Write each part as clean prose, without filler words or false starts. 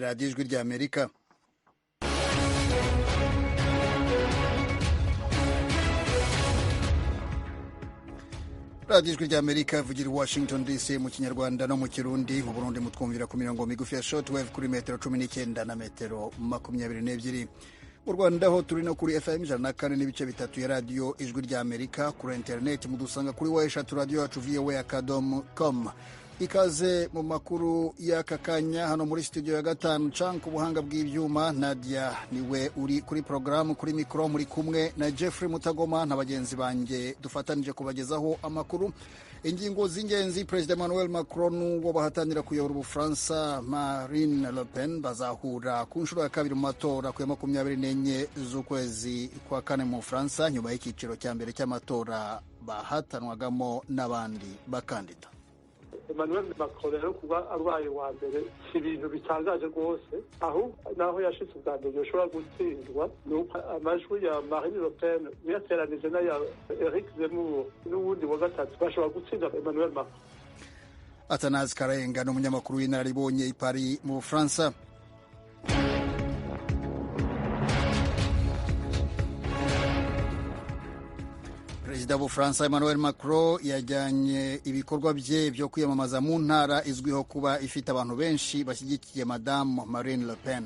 radiyo ijwi ry'Amerika. radiyo ijwi ry'Amerika ivugira i Washington DC mu kinyarwanda no mu kirundi. Mu Burundi mutwumvira ku mirongo migufi ya shortwave kuri metero 19 na metero 22. Mu Rwanda ho turi no kuri FM 104 n'ibice bitatu ya radiyo ijwi ry'Amerika. Kuri internet mudusanga kuri weshatu radio yacu voa.com. Ikaze mu makuru y'aka kanya hano muri studio ya gatanu. Cank ubuhanga bw'ivyuma, Nadia niwe uri kuri programu, kuri mikro muri kumwe na Jeffrey Mutagoma na bagenzi banje dufatanije kubagezaho amakuru. Ingingo z'ingenzi: President Emmanuel Macron wo bahatanira kuyobora Ubufaransa Marine Le Pen bazahura ku nshuro ya kabiri mu matora ku ya 24 z'ukwezi kwa kane mu Bufaransa, nyuma y'ikiciro cya mbere cy'amatora bahatanwagamo n'abandi bakandida. Emmanuel Macron rero kuba arwaye wa mbere si ibintu bitangaje rwose, aho naho yashitse ubwa mbere yoshobora gutsindwa nuko amajwi ya Marine Le Pen yateranije n'aya Eric Zemmour n'uwundi wa gatatu bashobora gutsinda Emmanuel Macron. Atanazi Karayenga n'umunyamakuru w'inararibonye i Paris mu Bufaransa. Perezida w'Ubufaransa Emmanuel Macron yajyanye ibikorwa bye byo kwiyamamaza mu ntara izwiho kuba ifite abantu benshi bashyigikiye Madame Marine Le Pen.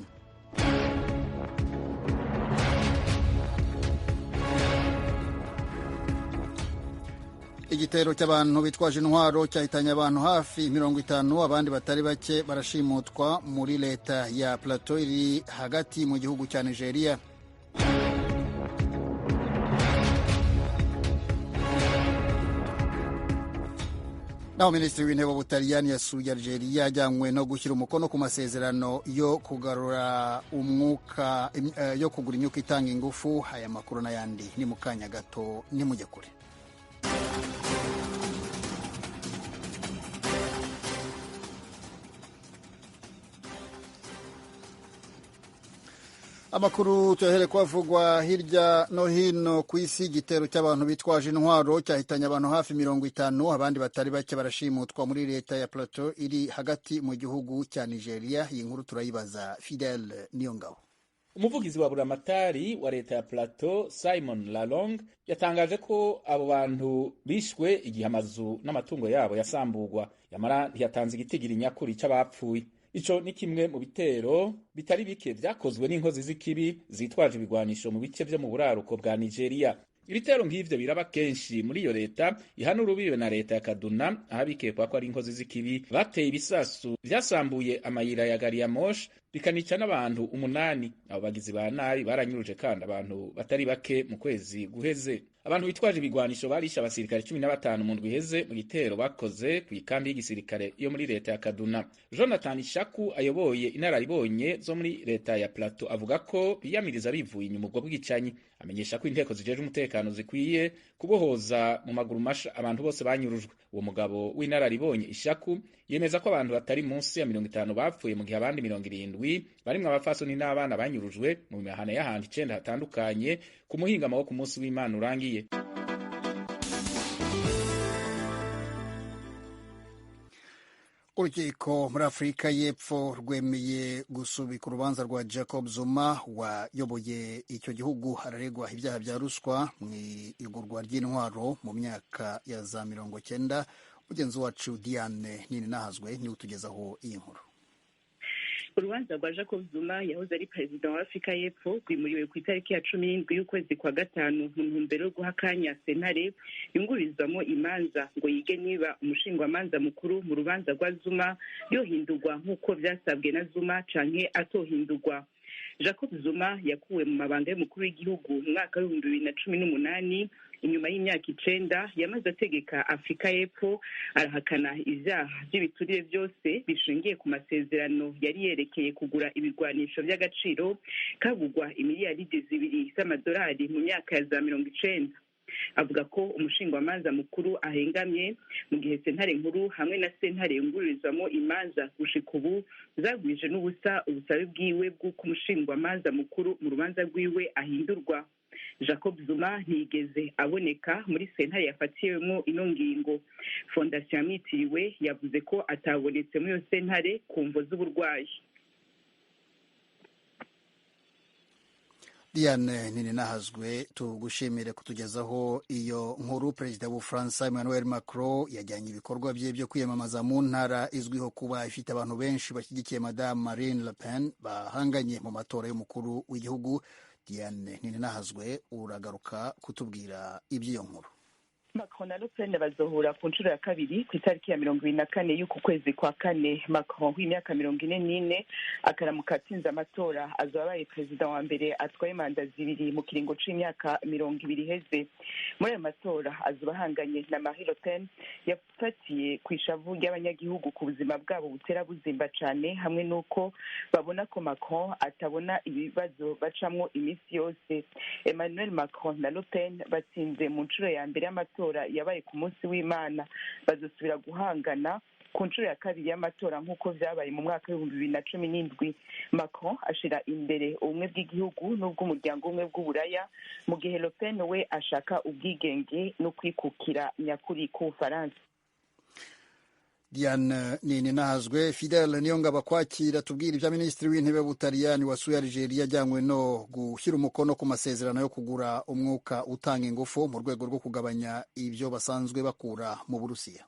Igitero cy'abantu bitwaje intwaro cyahitanye abantu hafi 50, abandi batari bake barashimutwa muri leta ya Plateau iri hagati mu gihugu cya Nigeria. Naho Minisitiri w'Intebe w'Ubutaliyani yasuye Algeria ajyanywe no gushyira umukono ku masezerano yo kugarura umwuka yo kugura imyuka itanga ingufu. Aya makuru n'ayandi ni mu kanya gato, nimujye kure. Amakuru tuyahere kwavugwa hirya no hino ku isi. Igitero cy'abantu bitwaje intwaro cyahitanye abantu hafi 50, abandi batari bake barashimutwa muri leta ya Plateau iri hagati mu gihugu cya Nigeria. Iyi nkuru turayibaza Fidel Niyongabo. Umuvugizi wa buramatari wa leta ya Plateau Simon Lalong yatangaje ko abo bantu bishwe igihe amazu n'amatungo yabo yasamburwa, yamara ntiyatanze igitigiri nyakuri c'abapfuye. Ico ni kimwe mu bitero bitari bike vyakozwe n'inkozi z'ikibi zitwaje ibigwanisho mu bice vyo mu buraruko bwa Nigeria. Ibitero nk'ivyo biraba kenshi muri iyo leta ihana urubibe na leta ya Kaduna, aho bikekwa ko ari inkozi z'ikibi bateye ibisasu vyasambuye amayira ya gari ya moshi bikanica n'abantu 8. Abo bagizi ba nabi baranyuruje kandi abantu batari bake mu kwezi guheze. Abantu bitwaje ibigwanisho barisha abasirikare 15 mu ndwi iheze mu gitero bakoze ku ikambi y'igisirikare yo muri leta ya Kaduna. Jonathan Shaku ayoboye inararibonye zo muri leta ya Plateau avuga ko biyamiriza bivuye inyuma ubwo bwicanyi. Amenyesha ko inteko zijeje umutekano zikwiye kubohoza mu maguru masha abantu bose banyurujwe. Uwo mugabo w'inararibonye Ishaku yemeza ko abantu batari munsi ya 50 bapfuye mu gihe abandi 70 barimwe abafasoni n'abana banyurujwe mu mihana y'ahandi 9 hatandukanye ku muhingamo wo ku munsi w'Imana urangiye. Urukiko muri Afurika y'Epfo rwemeye gusubika urubanza rwa Jacob Zuma wayoboye icyo gihugu. Araregwa ibyaha bya ruswa mu igurwa ry'intwaro mu myaka ya za 90. Mugenzi wacu Diane Nini Nahazwe niwe utugezaho iyi nkuru. Urubanza rwa Jacob Zuma yahoze ari perezida wa Afurika y'Epfo rwimuriwe ku itariki ya 17 y'ukwezi kwa gatanu mu ntumbero yo guha akanya sentare yungururizwamo imanza ngo yige niba umushingwamanza mukuru mu rubanza rwa Zuma yohindurwa nk'uko vyasabwe na Zuma canke atohindurwa. Jacob Zuma yakuwe mu mabanga y'umukuru w'igihugu mu mwaka wa 2018 inyuma y'imyaka 9 yamaze ategeka Afurika y'Epfo. Arahakana ivyaha by'ibiturire byose bishingiye ku masezerano yari yerekeye kugura ibigwanisho by'agaciro kagugwa imiliyaridi 2 z'amadolari mu myaka ya za 90. Avuga ko umushingwamanza mukuru ahengamye mu gihe sentare nkuru hamwe na sentare yungururizwamo imanza gushika ubu zagwije n'ubusa ubusabe bwiwe bw'uko umushingwamanza mukuru mu rubanza rwiwe ahindurwa. Jacob Zuma ntiyigeze aboneka muri sentare yafatiwemo ino ngingo. Fondation yamwitiriwe yavuze ko atabonetse muri iyo sentare ku mvo z'uburwayi. Diane Nininahazwe, tugushimire kutugezaho iyo nkuru. Perezida w'Ubufaransa Emmanuel Macron yajyanye ibikorwa bye byo kwiyamamaza mu ntara izwiho kuba ifite abantu benshi bashyigikiye Madame Marine Le Pen bahanganye mu matora y'umukuru w'igihugu. Diane Nininahazwe, uragaruka kutubwira iby'iyo nkuru. Macron na Le Pen bazohura ku nshuro ya kabiri ku itariki ya 24 y'uku kwezi kwa kane. Macron w'imyaka 44 akaramuka atsinze amatora azoba abaye perezida wa mbere atwaye manda zibiri mu kiringo c'imyaka 20 iheze. Muri ayo matora azoba ahanganye na Marine Le Pen yafatiye ku ishavu ry'abanyagihugu ku buzima bwabo butera buzimba cane, hamwe n'uko babona ko Macron atabona ibibazo bacamwo iminsi yose. Emmanuel Macron na Le Pen batsinze mu nshuro ya mbere y'amatora yabaye ku munsi w'Imana. Bazosubira guhangana ku nshuro ya kabiri y'amatora nk'uko vyabaye mu mwaka w'2017. Macron ashira imbere ubumwe bw'igihugu n'ubw'umuryango umwe bw'uburaya, mu gihe Le Pen we ashaka ubwigenge no kwikukira nyakuri ku Faransa. Diane Nininahazwe. Fidel Niyongaba kwakira tubwira ibya Minisitiri w'Intebe w'Ubutaliyani wasuye Algeria ajyanywe no gushyira umukono ku masezerano yo kugura umwuka utanga ingufu mu rwego rwo kugabanya ibyo basanzwe bakura mu Burusiya.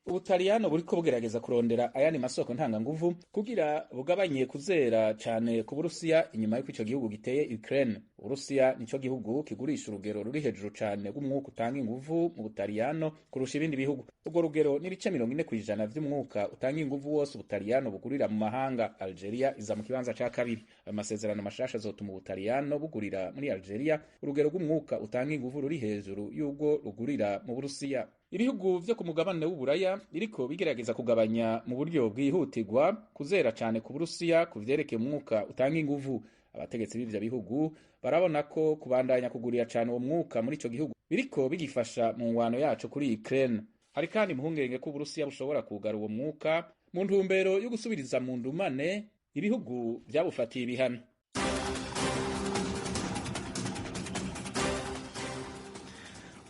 Ubutaliyano buriko bugerageza kurondera ayandi masoko ntanganguvu kugira bugabanye kuzera cane ku Burusiya inyuma y'uko ico gihugu giteye Ukraine. Uburusiya nico gihugu kigurisha urugero ruri hejuru cane rw'umwuka utanga inguvu mu Butaliyano kurusha ibindi bihugu. Urwo rugero ni ibice 40% vy'umwuka utanga inguvu wose Ubutaliyano bugurira mu mahanga. Algeria iza mu kibanza ca kabiri. Amasezerano mashasha azotuma Ubutaliyano bugurira muri Algeria urugero rw'umwuka utanga inguvu ruri hejuru y'ubwo rugurira mu Burusiya. Ibihugu vyo ku mugabane w'Uburaya biriko bigerageza kugabanya mu buryo bwihutirwa kuzera cane ku Burusiya ku vyerekeye umwuka utanga inguvu. Abategetsi b'ivyo bihugu barabona ko kubandanya kugurira cane uwo mwuka muri ico gihugu biriko bigifasha mu ngwano yaco kuri Ukraine. Hari kandi impungenge ko Uburusiya bushobora kugara uwo mwuka mu ntumbero yo gusubiriza mu ndumane ibihugu vyabufatiye ibihano.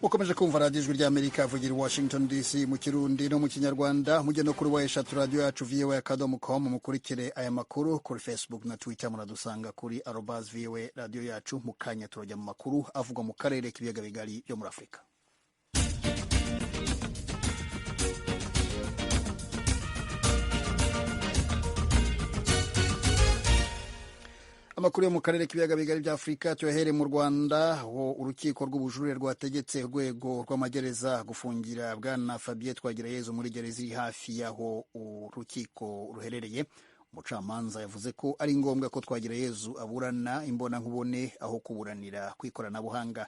Ukomeje kumva radiyo ijwi ry'Amerika avugira i Washington DC mu Kirundi no mu Kinyarwanda. Mujye no kuri eshatu radiyo yacu voa.com, mukurikire aya makuru kuri Facebook na Twitter, muradusanga kuri @voa radiyo yacu. Mu kanya turajya mu makuru avugwa mu karere k'ibiyaga bigari byo muri Afurika. Amakuru yo mu karere k'ibiyaga bigari bya Afurika tuyahere mu Rwanda, aho urukiko rw'ubujurire rwategetse urwego rw'amagereza gufungira Bwana Fabien Twagirayezu muri gereza iri hafi y'aho urukiko ruherereye. Umucamanza yavuze ko ari ngombwa ko Twagirayezu aburana imbonankubone aho kuburanira ku ikoranabuhanga.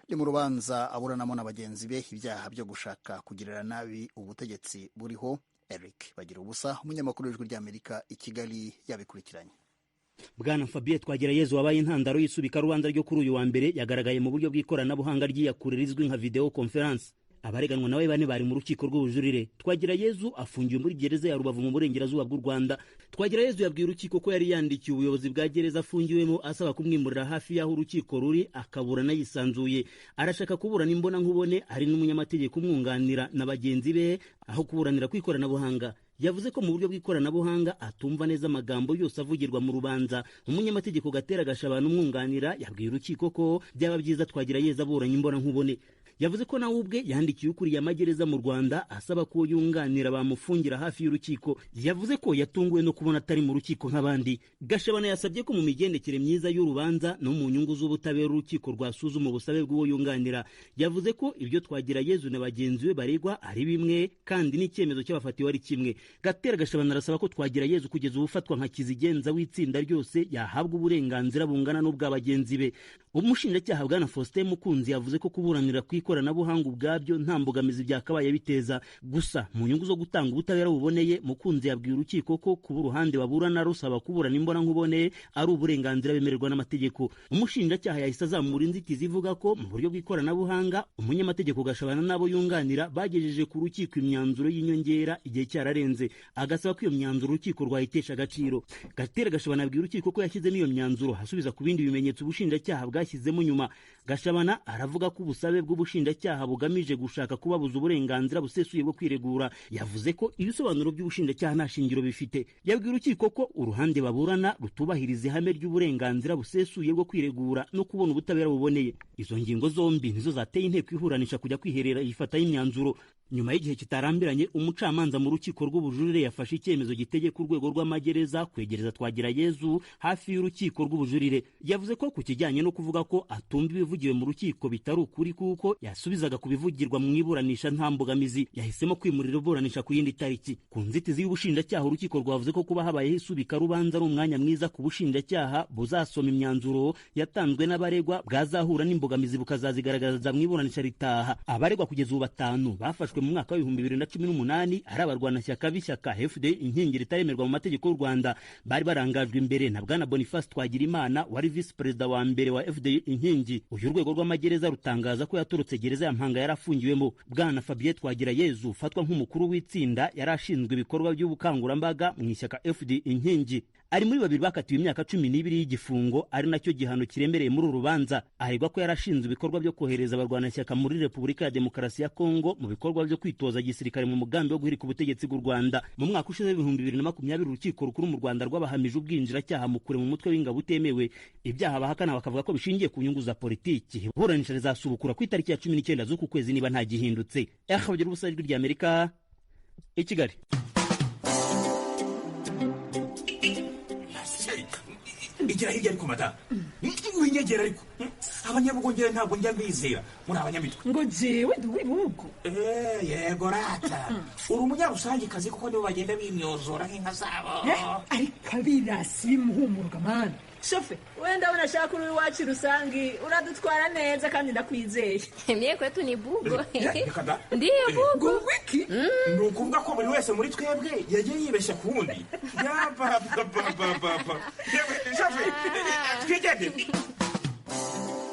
Ni mu rubanza aburanamo na bagenzi be ibyaha byo gushaka kugirira nabi ubutegetsi buriho. Eric Bagira ubusa, umunyamakuru w'ijwi ry'Amerika i Kigali, yabikurikiranye. Bwana Fabien Twagirayezu wabaye intandaro y'isubika rubanza ryo kuri uyu wa mbere yagaragaye mu buryo bw'ikoranabuhanga ry'iyakure rizwi nka video conference. Abareganwa nawe bane bari mu rukiko rw'ubujurire. Twagirayezu afungiwe muri gereza ya Rubavu mu burengerazuba bw'u Rwanda. Twagirayezu yabwiye urukiko ko yari yandikiye ubuyobozi bwa gereza afungiwemo asaba kumwimurira hafi y'aho urukiko ruri akaburana yisanzuye. Arashaka kuburana imbona nkubone, hari n'umunyamategeko umwunganira na bagenzi be aho kuburanira ku ikoranabuhanga. Yavuze ko mu buryo bw'ikoranabuhanga atumva neza amagambo yose avugirwa mu rubanza. Umunyamategeko Gatera Gashabana umwunganira yabwiye urukiko ko byaba byiza Twagirayezu aburanye imbona nkubone. Yavuze ko nawe ubwe yandikiye ukuriye amagereza mu Rwanda asaba ko yunganira bamufungira hafi y'urukiko. Yavuze ko yatunguwe no kubona atari mu rukiko nk'abandi. Gashabana yasabye ko mu migendekere myiza y'urubanza no mu nyungu z'ubutabera urukiko rwasuzuma ubusabe bw'uwo yunganira. Yavuze ko ibyo Twagirayezu na bagenzi be baregwa ari bimwe kandi n'icyemezo cy'abafatiwe ari kimwe. Gatera Gashabana arasaba ko Twagirayezu kugeza ubufatwa nka kizigenza w'itsinda ryose yahabwa uburenganzira bungana n'ubwa bagenzi be. Umushinjacyaha Bwana Faustin Mukunzi yavuze ko kuburanira ku ikoranabuhanga ubwabyo nta mbogamizi byakabaye biteza. Gusa mu nyungu zo gutanga ubutabera buboneye, Mukunzi yabwiye urukiko ko kuba uruhande baburana rusaba kuburana imbona nkubone ari uburenganzira bemererwa n'amategeko. Umushinjacyaha yahise azamura inzitizi ivuga ko mu buryo bw'ikoranabuhanga umunyamategeko Gashabana n'abo yunganira bagejeje ku rukiko imyanzuro y'inyongera igihe cyararenze, agasaba ko iyo myanzuro urukiko rwayitesha agaciro. Gatera Gashabana yabwiye urukiko ko yashyizemo iyo myanzuro hasubiza ku bindi bimenyetso ubushinjacyaha bwashyizemo nyuma. Gashabana aravuga ko ubusabe bw'ubushinjacyaha ubushinjacyaha bugamije gushaka kubabuza uburenganzira busesuye bwo kwiregura. Yavuze ko ibisobanuro by'ubushinjacyaha nta shingiro bifite. Yabwiye urukiko ko uruhande baburana rutubahiriza ihame ry'uburenganzira busesuye bwo kwiregura no kubona ubutabera buboneye. Izo ngingo zombi nizo zateye inteko ihuranisha kujya kwiherera ifataho imyanzuro. Nyuma y'igihe kitarambiranye, umucamanza mu rukiko rw'ubujurire yafashe icyemezo gitegeka urwego rw'amagereza kwegereza Twagirayezu hafi y'urukiko rw'ubujurire. Yavuze ko ku kijyanye no kuvuga ko atumva ibivugiwe mu rukiko bitari ukuri, kuko yasubizaga ku bivugirwa mu iburanisha nta mbogamizi. Yahisemo kwimurira iburanisha ku yindi tariki. Ku nzitizi y'ubushinjacyaha, urukiko rwavuze ko kuba habayeho isubika rubanza ari umwanya mwiza ku bushinjacyaha buzasoma imyanzuro yatanzwe n'abaregwa, bwazahura n'imbogamizi bukazazigaragaza mu iburanisha ritaha. Abaregwa kugeza ubu 5 bafashwe mu mwaka wa 2018 ari abarwanashyaka b'ishyaka FDI inkingi ritaremerwa mu mategeko y'u Rwanda. Bari barangajwe imbere na Bwana Boniface Twagirimana wari vice perezida wa mbere wa FDI inkingi. Uyu rwego rw'amagereza rutangaza ko yatorotse gereza ya Mpanga yarafungiwemo. Bwana Fabien Twagirayezu ufatwa nk'umukuru w'itsinda yarashinzwe ibikorwa by'ubukangurambaga mu ishyaka FDI inkingi. Ari muri 2 bakatiwe imyaka 12 y'igifungo, ari nacyo gihano kiremereye muri urubanza. Aregwa ko yarashinzwe ibikorwa byo kohereza abarwanashyaka muri Repubulika ya Demokarasi ya Kongo mu bikorwa byo kwitoza gisirikare mu mugambi wo guhirika ubutegetsi bw'u Rwanda. Mu mwaka ushize 2020 urukiko rukuru mu Rwanda rwabahamije ubwinjiracyaha mu kure mu mutwe w'ingabo utemewe. Ibyaha bahakana bakavuga ko bishingiye ku nyungu za politiki. Iburanisha rizasubukura ku itariki ya 19 z'uku kwezi niba nta gihindutse. Bagira ubusa ijwi ry'Amerika i Kigali. Igira hirya ariko mata winyegera ariko abanyabugongera ntabwo njya mbizera muri abanyamitwe ngo jewe ndi bugo yego rata uri umunyarusangikazi kuko nibo bagenda bimyozora nk'inka zabo ariko abirasi muhumuruka mana shofe wenda unashaka uri wacu rusangi uradutwara neza kandi ndakwizeye mie kwetu ni bugo ndiyo bugo wiki ni ukuvuga ko buri wese muri twebwe yagiye yibeshya ku wundi yabababababa shofe twigende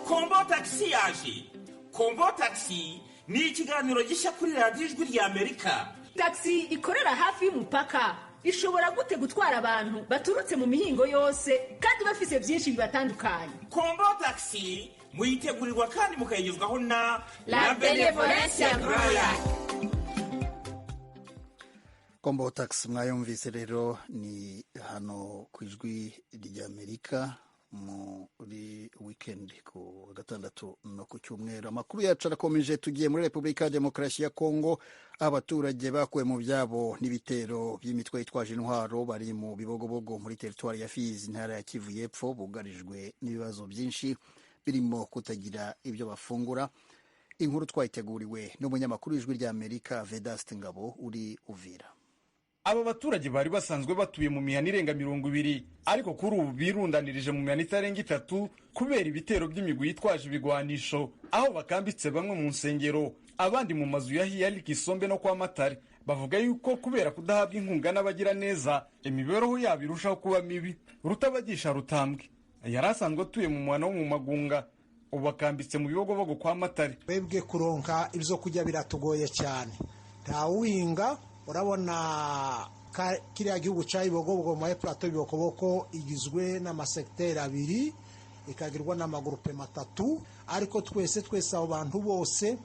Kombo Taxi yaje. Kombo Taxi ni ikiganiro gishya kuri radiyo ijwi ry'Amerika. Taxi ikorera hafi y'umupaka ishobora gute gutwara abantu baturutse mu mihingo yose kandi bafise byinshi bibatandukanye. Kombo Taxi muyitegurirwa kandi mukayigezwaho na La Benevolencia Royal. Kombo Taxi mwayumvise rero ni hano ku ijwi ry'Amerika muri weekend ku gatandatu no ku cyumweru. Amakuru yacu arakomeje. Tugiye muri Repubulika ya Demokarasi ya Kongo. Abaturage bakuwe mu byabo n'ibitero by'imitwe yitwaje intwaro bari mu bibogobogo muri teritwari ya Fizi, intara ya Kivu y'Epfo, bugarijwe n'ibibazo byinshi birimo kutagira ibyo bafungura. Inkuru twayiteguriwe n'umunyamakuru w'ijwi ry'Amerika Vedaste Ngabo uri Uvira. Aba baturage bari basanzwe batuye mu mihana irenga 200, ariko kuri ubu birundanirije mu mihana itarenga 3 kubera ibitero by'imigwi yitwaje ibigwanisho, aho bakambitse bamwe mu nsengero, abandi mu mazu ya Hiyali, Kisombe no kwa Matare. Bavuga yuko kubera kudahabwa inkunga n'abagira neza, imibereho yabo irushaho kuba mibi. Rutabagisha Rutambwe yarasanzwe atuye mu mwana wo mu Magunga, ubu bakambitse mu bibogobogo kwa Matare. Webwe kuronka ibyo kujya biratugoye cyane, ntawinga. Urabona kiriya gihugu cya Ibogobogo mu plateau y'Ibokoboko igizwe n'amasekiteri 2 ikagirwa n'amagurupe 3, ariko twese abo bantu bose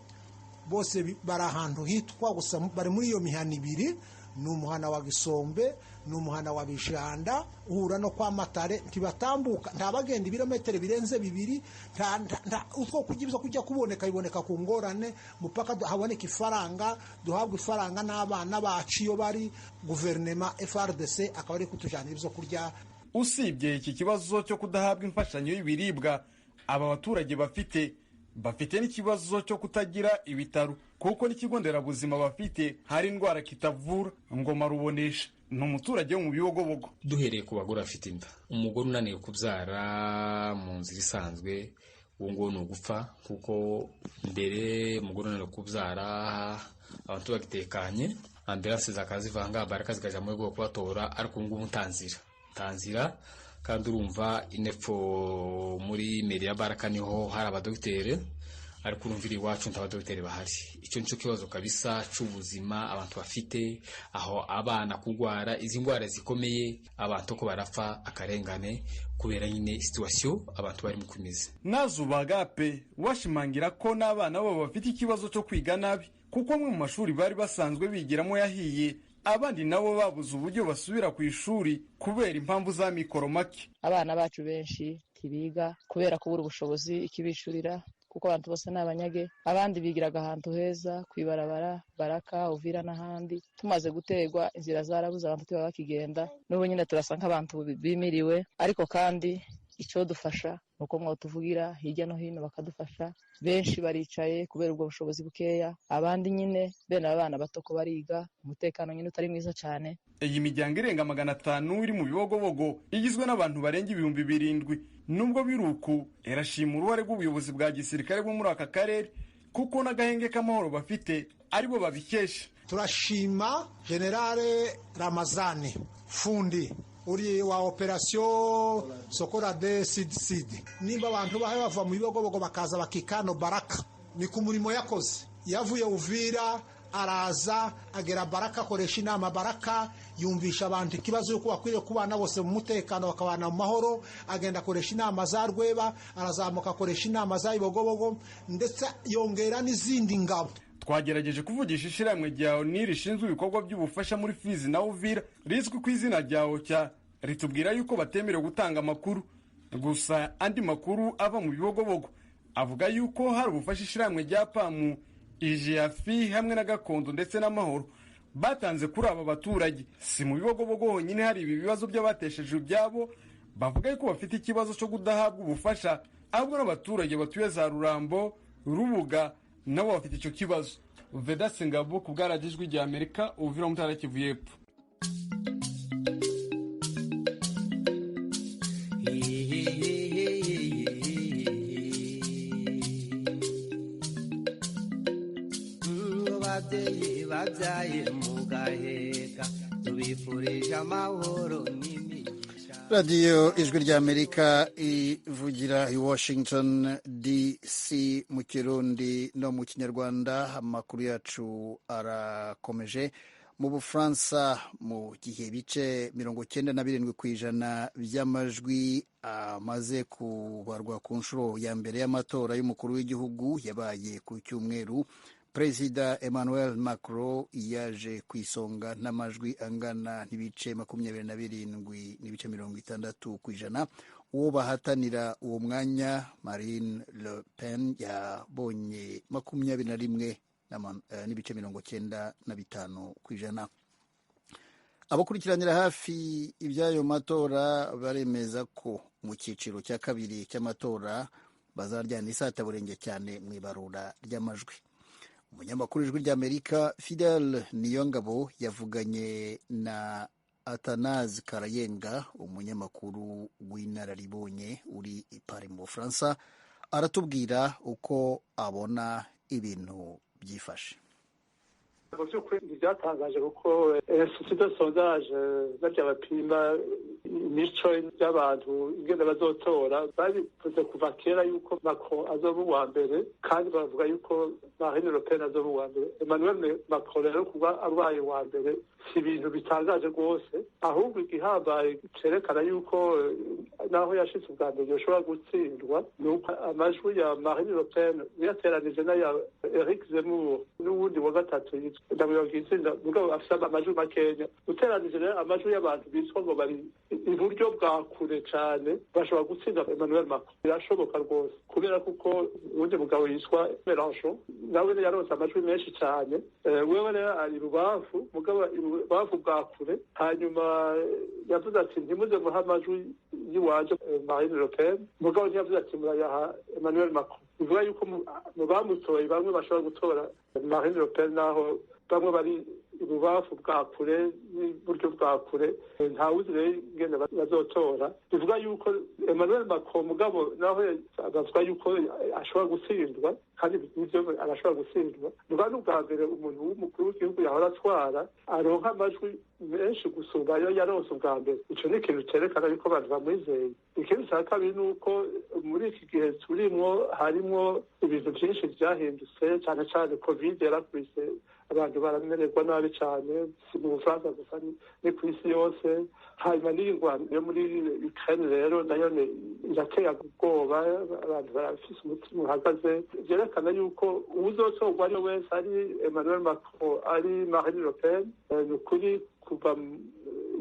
bari ahantu hitwa gusa bari muri iyo mihana 2. Ni umuhana wa Gisombe, ni umuhana wa Bijanda, uhura no kwa Matare. Ntibatambuka, nta bagenda ibirometero birenze 2. Utwo kujya kuboneka biboneka ku ngorane, mupaka haboneka ifaranga, duhabwa ifaranga n'abana bacu iyo bari guverinema FRDC akaba ari kutujana ibyo kurya. Usibye iki kibazo cyo kudahabwa imfashanyo y'ibiribwa, aba baturage bafite n'ikibazo cyo kutagira ibitaro, kuko n'ikigo nderabuzima bafite hari indwara kitavura. Ngoma Rubonesha ni umuturage wo mu bibogobogo. Duhereye ku bagore afite inda, umugore unaniwe kubyara mu nzira isanzwe, uwo ngo ni ugupfa, kuko mbere umugore unaniwe kubyara abantu bagitekanye, ambulance zakazivanga, baraka zikaja mu rwego kubatora, ariko ngubu tanzira kandi urumva inepfo muri meri ya Baraka niho hari abadokiteri ariko urumvira iwacu ntabadogiteri bahari. Ico nico kibazo kabisa c'ubuzima abantu bafite, aho abana kugwara izi ngwara zikomeye, abantu ko barapfa akarengane kubera nyine situation abantu bari mu kumiza. Nazubagape washimangira ko n'abana babo bafite ikibazo cyo kwiga nabi, kuko mu mashuri bari basanzwe bigiramo yahiye, abandi nabo babuze uburyo basubira ku ishuri kubera impamvu za mikoro make. Abana bacu benshi tibiga kubera kubura ubushobozi ikibishurira, kuko abantu bose n'abanyage, abandi bigiraga ahantu heza kwibarabara Baraka Uvira n'ahandi. Tumaze gutegwa inzira zarabuze, abantu tiba bakigenda, n'ubu nyine turasa nk'abantu bimiriwe, ariko kandi icyo dufasha nuko mwo tuvugira hirya no hino bakadufasha. Benshi baricaye kubera ubwo bushobozi bukeya, abandi nyine bene abana bato ko bariga, umutekano nyine utari mwiza cyane. Iyi miryango irenga 500 iri mu Bibogobogo igizwe n'abantu barenga 7,000. Nubwo biruku irashima uruhare rw'ubuyobozi bwa gisirikare bwo muri aka karere, kuko n'agahenge k'amahoro bafite aribo babikesha. Turashima Generale Ramazani Fundi uri wa operation Sokora de Sid. Nimba abantu bahe bava mu Bibogobogo bakaza bakikano Baraka, ni ku murimo yakoze. Yavuye Uvira araza agera Baraka, akoresha inama Baraka, yumvisha abantu ikibazo yuko bakwiriye kubana bose mu mutekano bakabana mu mahoro. Agenda akoresha inama za Rweba, arazamuka akoresha inama za Bibogobogo, ndetse yongera n'izindi ngabo. Twagerageje kuvugisha ishiramwe rya ONU rishinzwe ibikorwa by'ubufasha muri Fizi na Uvira rizwi ku izina rya OCHA, ritubwira yuko batemerewe gutanga amakuru. Gusa andi makuru ava mu Bibogobogo avuga yuko hari ubufasha ishiramwe rya PAMU, IGAFI hamwe na Gakondo ndetse n'amahoro batanze kuri aba baturage. Si mu Bibogobogo honyine hari ibi bibazo by'abatesheje ibyabo, bavuga yuko bafite ikibazo cyo kudahabwa ubufasha, ahubwo n'abaturage batuye za Rurambo, Rubuga nabo bafite icyo kibazo. Vedaste Ngabo ku bwaragijwe rya Amerika, Uvira mu Ntara Kivu y'Epfo. Babyeyi babyaye mu gaheka tubifurije amahoro. radiyo ijwi ry'amerika ivugira i Washington DC mu kirundi no mu kinyarwanda. Amakuru yacu arakomeje. Mu Bufaransa, mu gihe ibice 97% by'amajwi amaze kubarwa ku nshuro ya mbere y'amatora y'umukuru w'igihugu yabaye ku cyumweru, Perezida Emmanuel Macron yaje ku isonga n'amajwi angana n'ibice 27.60%. Uwo bahatanira uwo mwanya Marine Le Pen yabonye 21.95%. Abakurikiranira hafi iby'ayo matora baremeza ko mu cyiciro cya kabiri cy'amatora bazaryana isataburenge cyane mu ibarura ry'amajwi. Umunyamakuru w'ijwi ry'Amerika Fidel Niyongabo yavuganye na Athanase Karayenga, umunyamakuru w'inararibonye uri i Paris mu Bufaransa. Aratubwira uko abona ibintu byifashe. Mu by'ukuri ntibyatangaje kuko institut de sondage barya bapima imico y'abantu ingene bazotora babivuze kuva kera yuko Macron azoba uwa mbere, kandi bavuga yuko Marine Le Pen azoba uwa mbere. Emmanuel Macron rero kuba abaye uwa mbere si ibintu bitangaje rwose, ahubwo igihambaye cerekana yuko naho yashitse ubwa mbere yoshobora gutsindwa nuko amajwi ya Marine Le Pen yateranije n'aya Eric Zemmour n'uwundi wa gatatu ndabiyogizina mugabo afite amajwi makenya. Uteranije rero amajwi y'abantu bitwa ngo bari iburyo bwa kure cyane bashobora gutsinda Emmanuel Macron. Birashoboka rwose kubera kuko uwundi mugabo yitwa Mélenchon nawe yaronse amajwi menshi cyane. Wewe rero ari rubavu mugabo bavu bwa kure, hanyuma yavuze ati ntimuze muha amajwi y'iwanje Marine Le Pen, mugabo ntiyavuze ati murayaha Emmanuel Macron. Bivuga yuko mu bamutoye bamwe bashobora gutora Marine Le Pen naho bamwe bari ibubafu bwa kure n'iburyo bwa kure, ntawuzi rero ingene bazotora. Bivuga yuko Emmanuel Macron mugabo naho agaswa yuko ashobora gutsindwa kandi nivyo arashobora gutsindwa mugabo n'ubwa mbere umuntu w'umukuru w'igihugu yahora atwara aronka amajwi menshi gusumba ayo yaronse ubwa mbere ico ni ikintu cerekana yuko abantu bamwizeye ikindi ca kabiri ni uko muri iki gihe turimwo harimwo ibintu vyinshi vyahindutse cane cane covid yarakubise abantu baramererwa nabi cane si mu Bufaransa gusa ni kw'isi yose hanyuma n'ingwano yo muri Ukraine rero nayo irateye ubwoba abantu barafise umutima uhagaze vyerekana yuko uwuzotorwa ari wese ari Emmanuel Macron ari Marine Le Pen ni ukuri kuva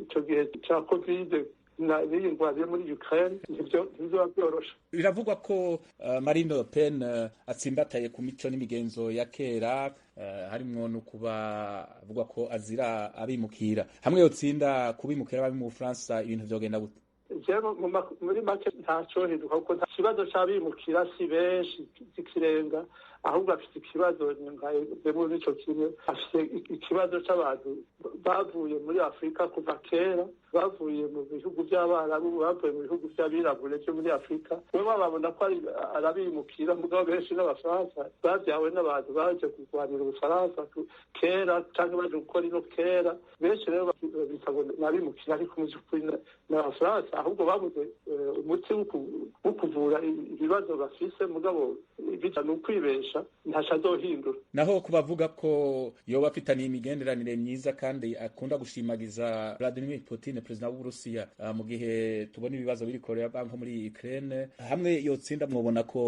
ico gihe ca covid n'iyi ngwano yo muri Ukraine ntibizoba vyoroshe. Biravugwa ko Marine Le Pen atsimbataye ku mico n'imigenzo ya kera harimwo no kuba avuga ko azira abimukira hamwe yotsinda kubimukira bari mu Bufaransa ibintu vyogenda gute? Muri make ntacohinduka kuko nta kibazo c'abimukira si benshi ikirenga ahubwo afite ikibazo muri ico kimwe afite ikibazo c'abantu bavuye muri Afurika kuva kera bavuye mu bihugu by'abarabu bavuye mu bihugu by'abirabure byo muri Afurika bo babona ko arabimukira mugabo benshi n'abafaransa bavyawe n'abantu baje kurwanira Ubufaransa kera canke baje gukora ino kera benshi rero bitabona nabimukira ariko mu by'ukuri n'abafaransa ahubwo babuze umuti wo kuvura ibibazo bafise mugabo bija n'ukwibesha ntaca azohindura. Naho kubavuga ko yoba afitaniye imigenderanire myiza kandi akunda gushimagiza Vladimir Putin perezida w'Uburusiya mu gihe tubona ibibazo biri Korea banko muri Ukraine hamwe yotsinda mwobona ko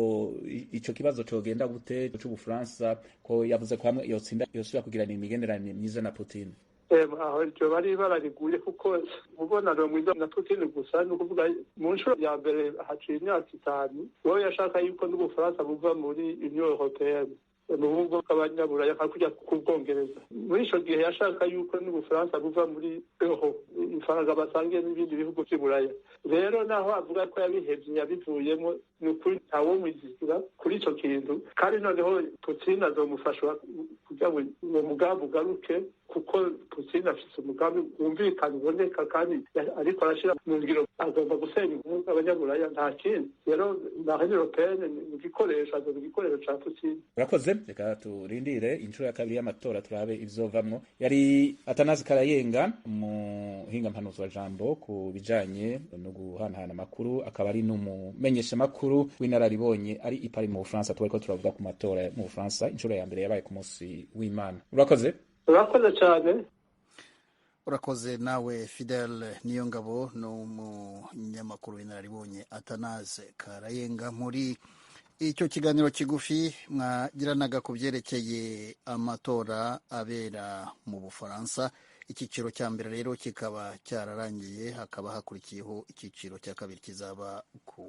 ico kibazo cogenda gute c'Ubufaransa ko yavuze ko hamwe yotsinda yosubira kugirana imigenderanire myiza na Putin. Aho iryo bari barariguye kuko umubonano mwiza na Putin gusa ni ukuvuga mu nshuro ya mbere haciye imyaka 5 uwo yashaka yuko n'Ubufaransa buva muri Union Européenne mu bumwe bw'abanyaburaya kujya ku Bwongereza muri ico gihe yashaka yuko n'Ubufaransa buva muri Euro ifaranga basangiye n'ibindi bihugu by'Iburaya rero naho avuga ko yabihevye yabivuyemo ni ukuri ntawo mwizigira kuri ico kintu kandi noneho Putin azomufasha kugira ngo uwo mugambi ugaruke kuko Putin afise umugambi wumvikana uboneka kandi ariko arashira mu ngiro agomba gusenya abanyaburaya nta kindi rero Marine Le Pen ni igikoresho ca Putin. Urakoze reka turindire inshuro ya kabiri y'amatora turabe ibizovamwo. Yari Atanazi Karayenga mu hinga mpanuzo wa jambo ku bijanye no guhanahana amakuru akaba ari n'umumenyesha makuru w'inararibonye ari i Paris mu Bufaransa twariko turavuga ku matora mu Bufaransa inshuro ya mbere yabaye ku munsi w'Imana. Urakoze cyane. Urakoze nawe Fidel Niyongabo n'umunyamakuru w'inararibonye Atanaze Karayenga muri icyo kiganiro kigufi mwagiranaga ku byerekeye amatora abera mu Bufaransa. Icyiciro cya mbere rero kikaba cyararangiye hakaba hakurikiyeho icyiciro cya kabiri kizaba ku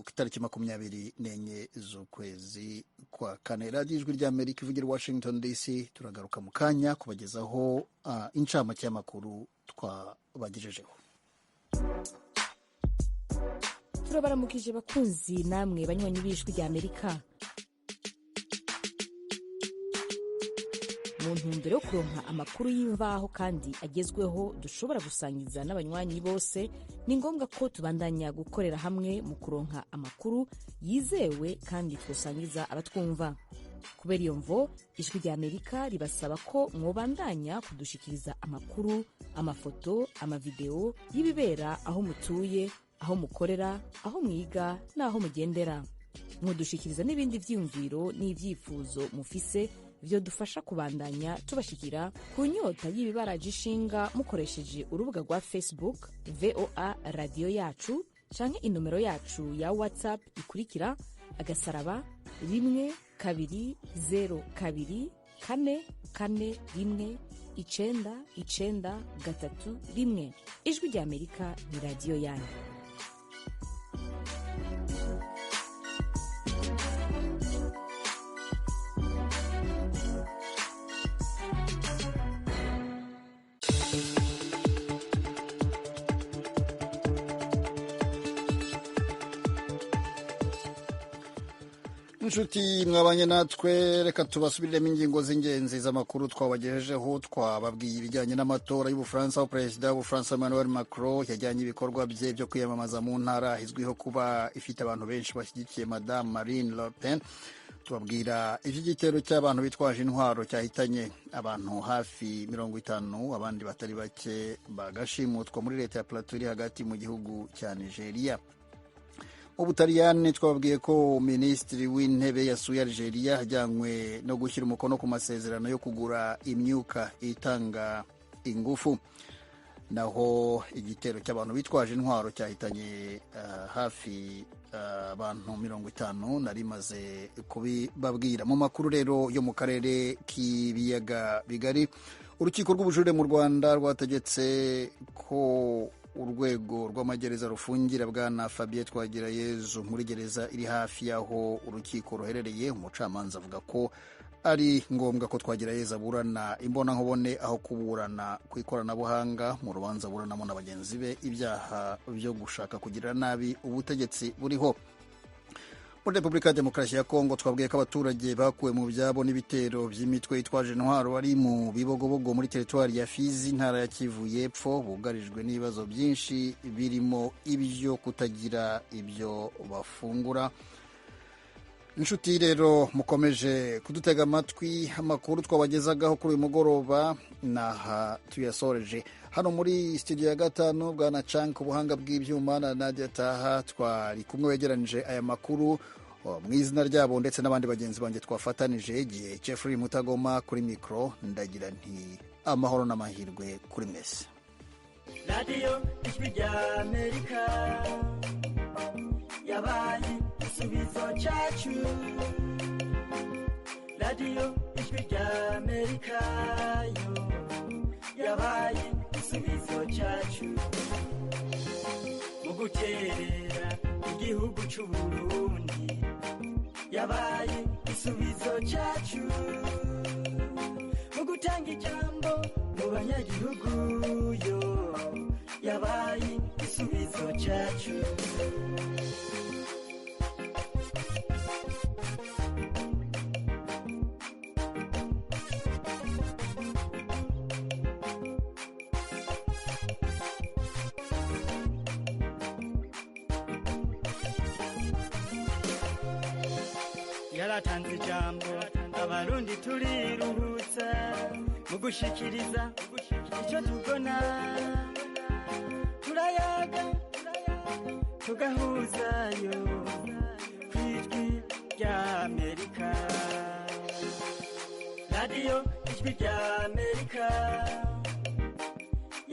itariki 24 z'ukwezi kwa kane. Radiyo Ijwi ry'Amerika ivugira Washington DC turagaruka mu kanya kubagezaho incamake y'amakuru twabagejejeho. Turabaramukije bakunzi namwe banywanyi b'Ijwi ry'Amerika. Mu ntumbero yo kuronka amakuru y'imvaho kandi agezweho dushobora gusangiza n'abanywanyi bose ni ngombwa ko tubandanya gukorera hamwe mu kuronka amakuru yizewe kandi twosangiza abatwumva. Kubera iyo mvo Ijwi ry'Amerika ribasaba ko mwobandanya kudushikiriza amakuru, amafoto, amavideo y'ibibera aho mutuye, aho mukorera, aho mwiga n'aho mugendera. Mwodushikiriza n'ibindi vyiyumviro n'ivyifuzo mufise vyo dufasha kubandanya tubashikira ku nyota y'ibibaraje ishinga mukoresheje urubuga rwa Facebook VOA Radio Yacu canke inomero yacu ya WhatsApp ikurikira *120 2 4 4 1 Ijwi ry'Amerika ni radio yanyu. inshuti mwabanye natwe, reka tubasubiriremo ingingo z'ingenzi z'amakuru twabagejejeho. Twababwiye ibijyanye n'amatora y'Ubufaransa, aho perezida w'Ubufaransa Emmanuel Macron yajyanye ibikorwa bye byo kwiyamamaza mu ntara izwiho kuba ifite abantu benshi bashyigikiye Madame Marine Le Pen. Tubabwira iby'igitero cy'abantu bitwaje intwaro cyahitanye abantu hafi 50, abandi batari bake bagashimutwa muri leta ya Plateau iri hagati mu gihugu cya Nigeria. Mu Butaliyani twababwiye ko minisitiri w'intebe yasuye Algeria ajyanywe no gushyira umukono ku masezerano yo kugura imyuka itanga ingufu. Naho igitero cy'abantu bitwaje intwaro cyahitanye hafi abantu 50 nari maze kubibabwira. Mu makuru rero yo mu karere k'ibiyaga bigari, urukiko rw'ubujurire mu Rwanda rwategetse ko urwego rw'amagereza rufungira bwana Fabien Twagirayezu muri gereza iri hafi y'aho urukiko ruherereye. Umucamanza avuga ko ari ngombwa ko Twagirayezu aburana imbonankubone aho kuburana ku ikoranabuhanga mu rubanza aburanamo na bagenzi be ibyaha byo gushaka kugirira nabi ubutegetsi buriho. Muri Repubulika ya Demokarasi ya Kongo twabwiye ko abaturage bakuwe mu byabo n'ibitero by'imitwe yitwaje intwaro bari mu bibogobogo muri teritwari ya Fizi, intara ya Kivu y'Epfo, bugarijwe n'ibibazo byinshi birimo ibyo kutagira ibyo bafungura. Inshuti rero mukomeje kudutega amatwi, amakuru twabagezagaho kuri uyu mugoroba naha tuyasoreje. Hano muri studio ya 5 bwana Chank ubuhanga bw'ibyuma na Nadia Taha twari kumwe wegeranije aya makuru mu izina ryabo ndetse n'abandi bagenzi banjye twafatanije. Igihe Jeffrey Mutagoma kuri mikro, ndagira nti amahoro n'amahirwe kuri mwese. Radio Ijwi rya Amerika yabaye igisubizo cyacu. Radio Ijwi rya Amerika yo yabaye igisubizo cyacu mu guterera igihugu cy'u Burundi, yabaye igisubizo cyacu mu gutanga ijambo mu banyagihugu yo yabaye igisubizo cyacu. Yaratanze ijambo abarundi turiruhutsa mu gushikiriza icyo tubona, turayaga tugahuzayo kw'Ijwi rya Amerika. Radio Ijwi rya Amerika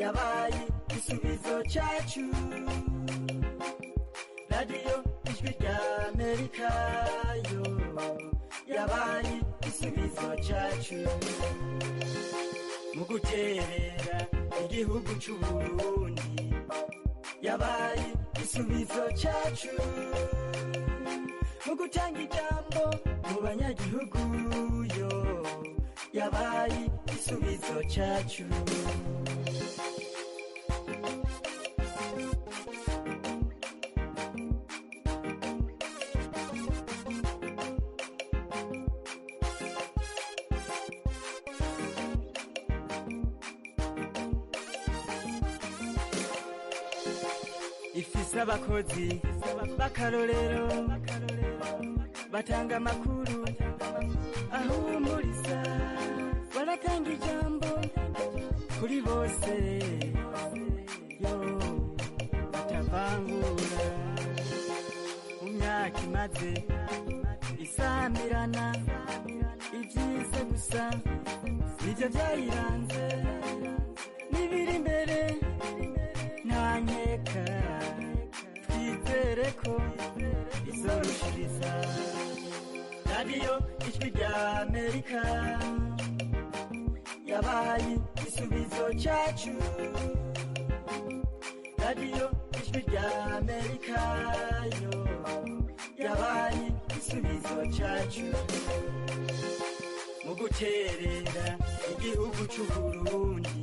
yabaye igisubizo cyacu. Radio Ijwi rya Amerika yo yabaye igisubizo cyacu mu guterera igihugu cy'u Burundi, yabaye igisubizo cyacu mu gutanga ijambo mu banyagihugu yo yabaye igisubizo cyacu. Ifise abakozi b'akarorero batanga amakuru ahumuriza, baratanga ijambo kuri bose yo batavangura. Mu myaka imaze isamirana, ibyiza gusa nibyo byayiranze, n'ibiri imbere nta nkeka, twizere ko izorushiriza. Radio Ijwi rya Amerika yabaye igisubizo cyacu. Radio Ijwi rya Amerika yo yabaye igisubizo cyacu mu guterera igihugu cy'u Burundi,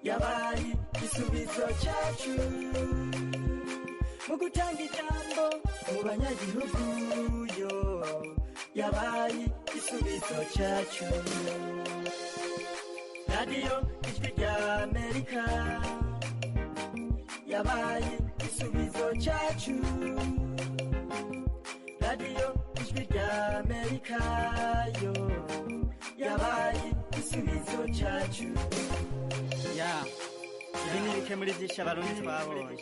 yabaye igisubizo cyacu mu gutanga ijambo mu banyagihugu yo yabaye igisubizo cyacu radiyo ijwi rya amerika yabaye igisubizo cyacu radiyo ijwi rya amerika yo yabaye igisubizo cyacu ibi ni bike muri byinshi abarundi twabonye